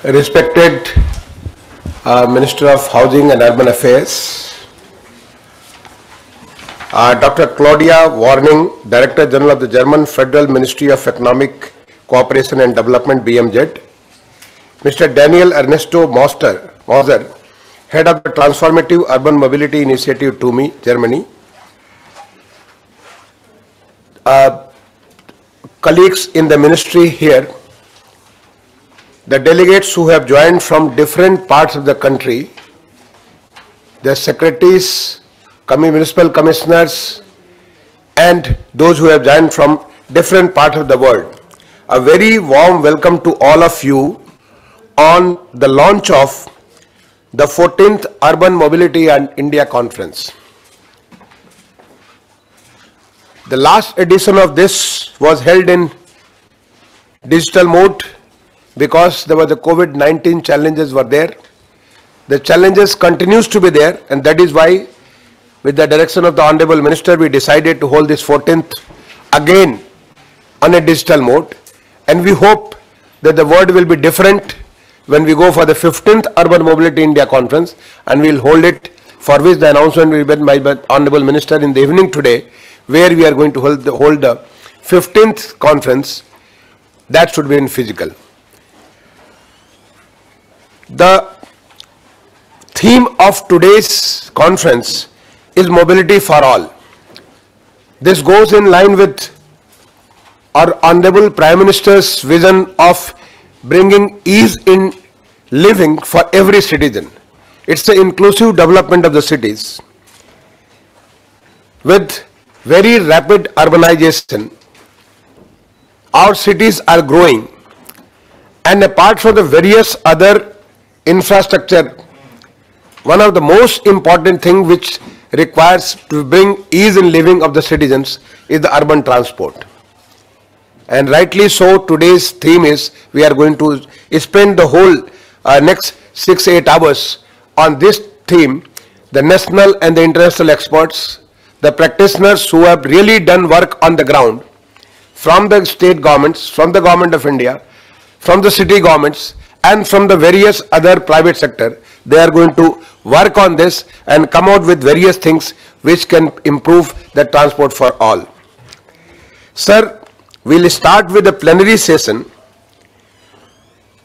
Respected Minister of Housing and Urban Affairs, Dr. Claudia Warning, Director General of the German Federal Ministry of Economic Cooperation and Development (BMZ), Mr. Daniel Ernesto Moser, Head of the Transformative Urban Mobility Initiative TUMI, Germany, colleagues in the ministry here, the delegates who have joined from different parts of the country, the secretaries, municipal commissioners, and those who have joined from different parts of the world. A very warm welcome to all of you on the launch of the 14th Urban Mobility and India Conference. The last edition of this was held in digital mode because there were the COVID-19 challenges were there. The challenges continues to be there, and that is why, with the direction of the Honorable Minister, we decided to hold this 14th again on a digital mode, and we hope that the word will be different when we go for the 15th Urban Mobility India Conference, and we will hold it, for which the announcement will be made by the Honorable Minister in the evening today, where we are going to hold the 15th conference. That should be in physical. The theme of today's conference is mobility for all. This goes in line with our Honorable Prime Minister's vision of bringing ease in living for every citizen. It's the inclusive development of the cities. With very rapid urbanization, our cities are growing, and apart from the various other infrastructure, one of the most important thing which requires to bring ease in living of the citizens is the urban transport. And rightly so, today's theme is we are going to spend the whole next 6-8 hours on this theme. The national and the international experts, the practitioners who have really done work on the ground, from the state governments, from the Government of India, from the city governments, and from the various other private sector, they are going to work on this and come out with various things which can improve the transport for all. Sir, we'll start with the plenary session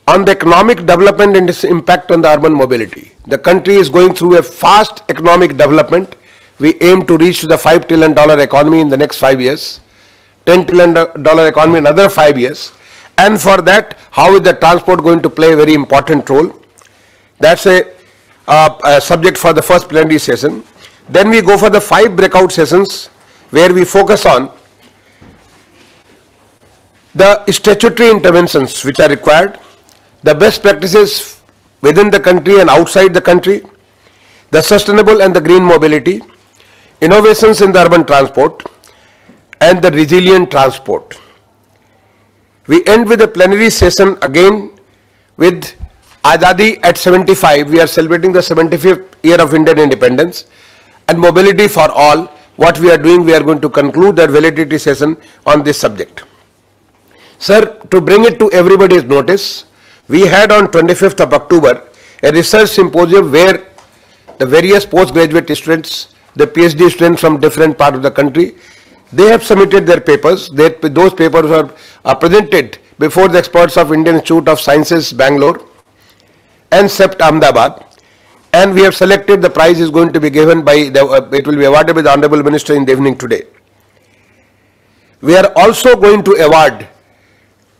on the economic development and its impact on the urban mobility. The country is going through a fast economic development. We aim to reach the $5 trillion economy in the next 5 years, $10 trillion economy in another 5 years. And for that, how is the transport going to play a very important role? That's a subject for the first plenary session. Then we go for the 5 breakout sessions where we focus on the statutory interventions which are required, the best practices within the country and outside the country, the sustainable and the green mobility, innovations in the urban transport, and the resilient transport. We end with a plenary session again with Azadi at 75. We are celebrating the 75th year of Indian independence, and mobility for all. What we are doing, we are going to conclude that validity session on this subject. Sir, to bring it to everybody's notice, we had on 25th of October a research symposium where the various postgraduate students, the PhD students from different parts of the country, they have submitted their papers. Those papers are presented before the experts of Indian Institute of Sciences, Bangalore, and CEPT Ahmedabad. And we have selected, the prize is going to be given by, it will be awarded by the Honorable Minister in the evening today. We are also going to award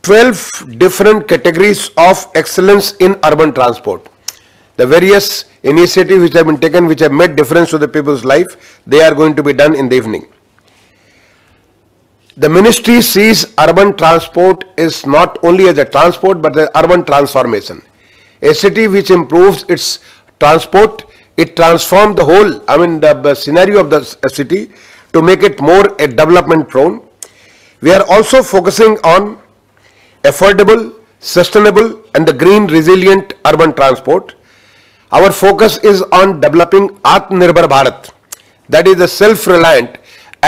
12 different categories of excellence in urban transport. The various initiatives which have been taken, which have made difference to the people's life, they are going to be done in the evening. The ministry sees urban transport is not only as a transport but the urban transformation. A city which improves its transport, it transforms the whole, the scenario of the city to make it more a development prone. We are also focusing on affordable, sustainable and the green resilient urban transport. Our focus is on developing Atmanirbhar Bharat, that is the self-reliant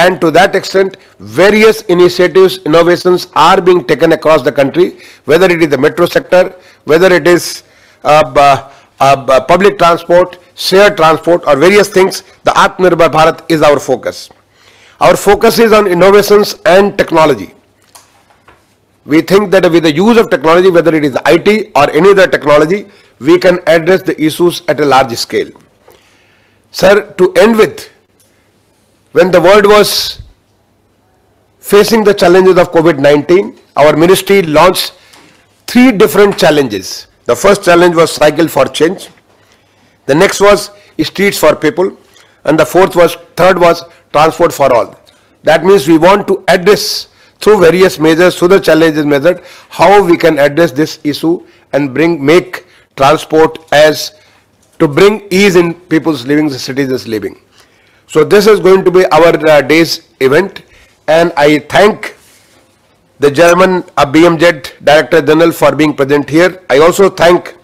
and to that extent, various initiatives, innovations are being taken across the country, whether it is the metro sector, whether it is public transport, shared transport, or various things. The Atmanirbhar Bharat is our focus. Our focus is on innovations and technology. We think that with the use of technology, whether it is IT or any other technology, we can address the issues at a large scale. Sir, to end with, when the world was facing the challenges of COVID-19, our ministry launched 3 different challenges. The first challenge was Cycle for Change. The next was Streets for People. And the third was Transport for All. That means we want to address through various measures, through the challenges measured, how we can address this issue and make transport as to bring ease in people's living, the citizens' living. So this is going to be our day's event, and I thank the German BMZ Director General for being present here. I also thank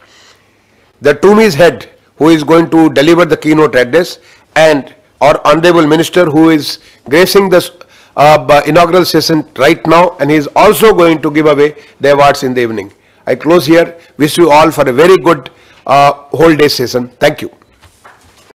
the TUMI's head who is going to deliver the keynote address, and our Honorable Minister who is gracing the inaugural session right now, and he is also going to give away the awards in the evening. I close here. Wish you all for a very good whole day session. Thank you.